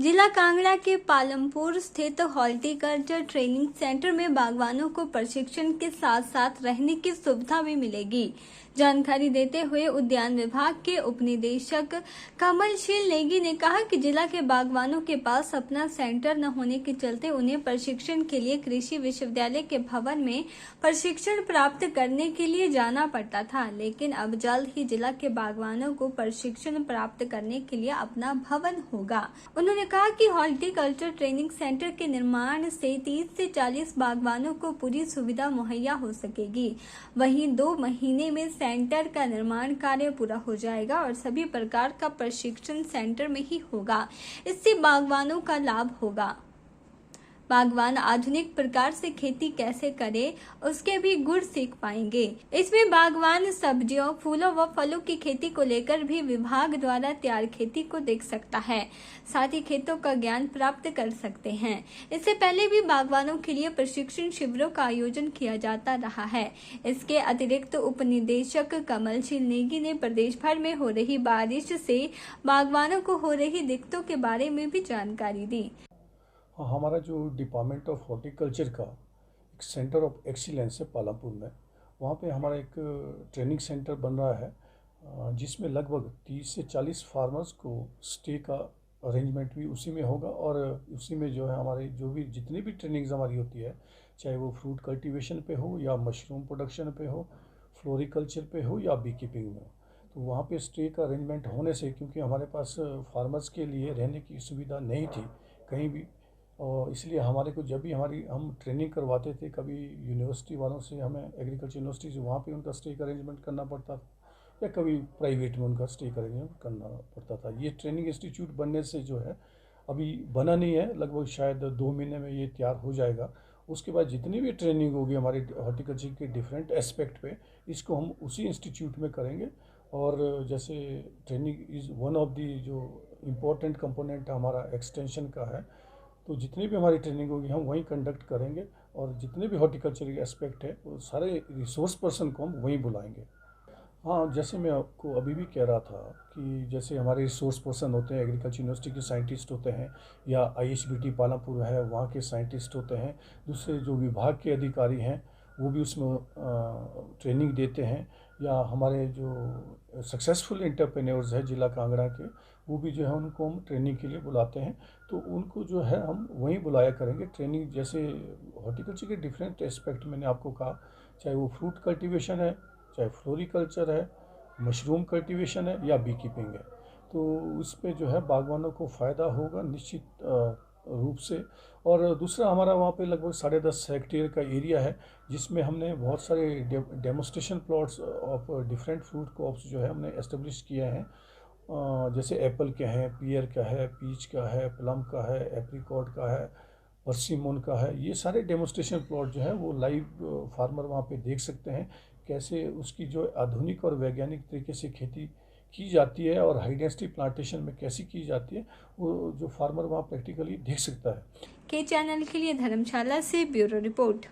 जिला कांगड़ा के पालमपुर स्थित हॉर्टिकल्चर ट्रेनिंग सेंटर में बागवानों को प्रशिक्षण के साथ साथ रहने की सुविधा भी मिलेगी। जानकारी देते हुए उद्यान विभाग के उपनिदेशक कमलशील नेगी ने कहा कि जिला के बागवानों के पास अपना सेंटर न होने के चलते उन्हें प्रशिक्षण के लिए कृषि विश्वविद्यालय के भवन में प्रशिक्षण प्राप्त करने के लिए जाना पड़ता था, लेकिन अब जल्द ही जिला के बागवानों को प्रशिक्षण प्राप्त करने के लिए अपना भवन होगा। उन्होंने कहा कि हॉर्टिकल्चर ट्रेनिंग सेंटर के निर्माण से 30 से 40 बागवानों को पूरी सुविधा मुहैया हो सकेगी। वहीं 2 महीने में सेंटर का निर्माण कार्य पूरा हो जाएगा और सभी प्रकार का प्रशिक्षण सेंटर में ही होगा। इससे बागवानों का लाभ होगा। बागवान आधुनिक प्रकार से खेती कैसे करे उसके भी गुर सीख पाएंगे। इसमें बागवान सब्जियों, फूलों व फलों की खेती को लेकर भी विभाग द्वारा तैयार खेती को देख सकता है, साथ ही खेतों का ज्ञान प्राप्त कर सकते हैं। इससे पहले भी बागवानों के लिए प्रशिक्षण शिविरों का आयोजन किया जाता रहा है। इसके अतिरिक्त उपनिदेशक कमलशील नेगी ने प्रदेश भर में हो रही बारिश से बागवानों को हो रही दिक्कतों के बारे में भी जानकारी दी। हाँ, हमारा जो डिपार्टमेंट ऑफ हॉर्टिकल्चर का एक सेंटर ऑफ एक्सीलेंस है पालमपुर में, वहाँ पे हमारा एक ट्रेनिंग सेंटर बन रहा है जिसमें लगभग 30 से 40 फार्मर्स को स्टे का अरेंजमेंट भी उसी में होगा। और उसी में जो है हमारी जो भी जितनी भी ट्रेनिंग्स हमारी होती है, चाहे वो फ्रूट कल्टीवेशन पे हो या मशरूम प्रोडक्शन पे हो, फ्लोरिकल्चर पे हो या बी कीपिंग में, तो वहाँ पे स्टे का अरेंजमेंट होने से, क्योंकि हमारे पास फार्मर्स के लिए रहने की सुविधा नहीं थी कहीं भी, और इसलिए हमारे को जब भी हम ट्रेनिंग करवाते थे, कभी यूनिवर्सिटी वालों से हमें एग्रीकल्चर यूनिवर्सिटी से वहाँ पे उनका स्टे का अरेंजमेंट करना पड़ता था, या कभी प्राइवेट में उनका स्टे का अरेंजमेंट करना पड़ता था। ये ट्रेनिंग इंस्टीट्यूट बनने से जो है अभी बना नहीं है, लगभग शायद 2 महीने में ये तैयार हो जाएगा। उसके बाद जितनी भी ट्रेनिंग होगी हमारी हॉर्टिकल्चर के डिफरेंट एस्पेक्ट पे, इसको हम उसी इंस्टीट्यूट में करेंगे। और जैसे training is one of the जो इम्पोर्टेंट कंपोनेंट हमारा एक्सटेंशन का है, तो जितनी भी हमारी ट्रेनिंग होगी हम वहीं कंडक्ट करेंगे, और जितने भी हॉर्टिकल्चर के एस्पेक्ट है वो सारे रिसोर्स पर्सन को हम वहीं बुलाएंगे। हाँ, जैसे मैं आपको अभी भी कह रहा था कि जैसे हमारे रिसोर्स पर्सन होते हैं, एग्रीकल्चर यूनिवर्सिटी के साइंटिस्ट होते हैं, या IHBT पालमपुर है वहाँ के साइंटिस्ट होते हैं, दूसरे जो विभाग के अधिकारी हैं वो भी उसमें ट्रेनिंग देते हैं, या हमारे जो सक्सेसफुल एंटरप्रेन्योर्स हैं जिला कांगड़ा के, वो भी जो है उनको हम ट्रेनिंग के लिए बुलाते हैं। तो उनको जो है हम वहीं बुलाया करेंगे ट्रेनिंग। जैसे हॉर्टिकल्चर के डिफरेंट एस्पेक्ट मैंने आपको कहा, चाहे वो फ्रूट कल्टीवेशन है, चाहे फ्लोरिकल्चर है, मशरूम कल्टीवेशन है या बी कीपिंग है, तो इस पे जो है बागवानों को फ़ायदा होगा निश्चित रूप से। और दूसरा, हमारा वहाँ पे लगभग 10.5 हेक्टेयर का एरिया है, जिसमें हमने बहुत सारे demonstration plots of different fruit crops जो है हमने एस्टेब्लिश किए हैं। जैसे एप्पल का है, पियर का है, पीच का है, प्लम का है, एप्रिकॉट का है, परसिमन का है। ये सारे डेमोस्ट्रेशन प्लॉट जो है वो लाइव फार्मर वहाँ पे देख सकते हैं कैसे उसकी जो आधुनिक और वैज्ञानिक तरीके से खेती की जाती है और हाई डेंसिटी प्लांटेशन में कैसी की जाती है, वो जो फार्मर वहाँ प्रैक्टिकली देख सकता है। के चैनल के लिए धर्मशाला से ब्यूरो रिपोर्ट।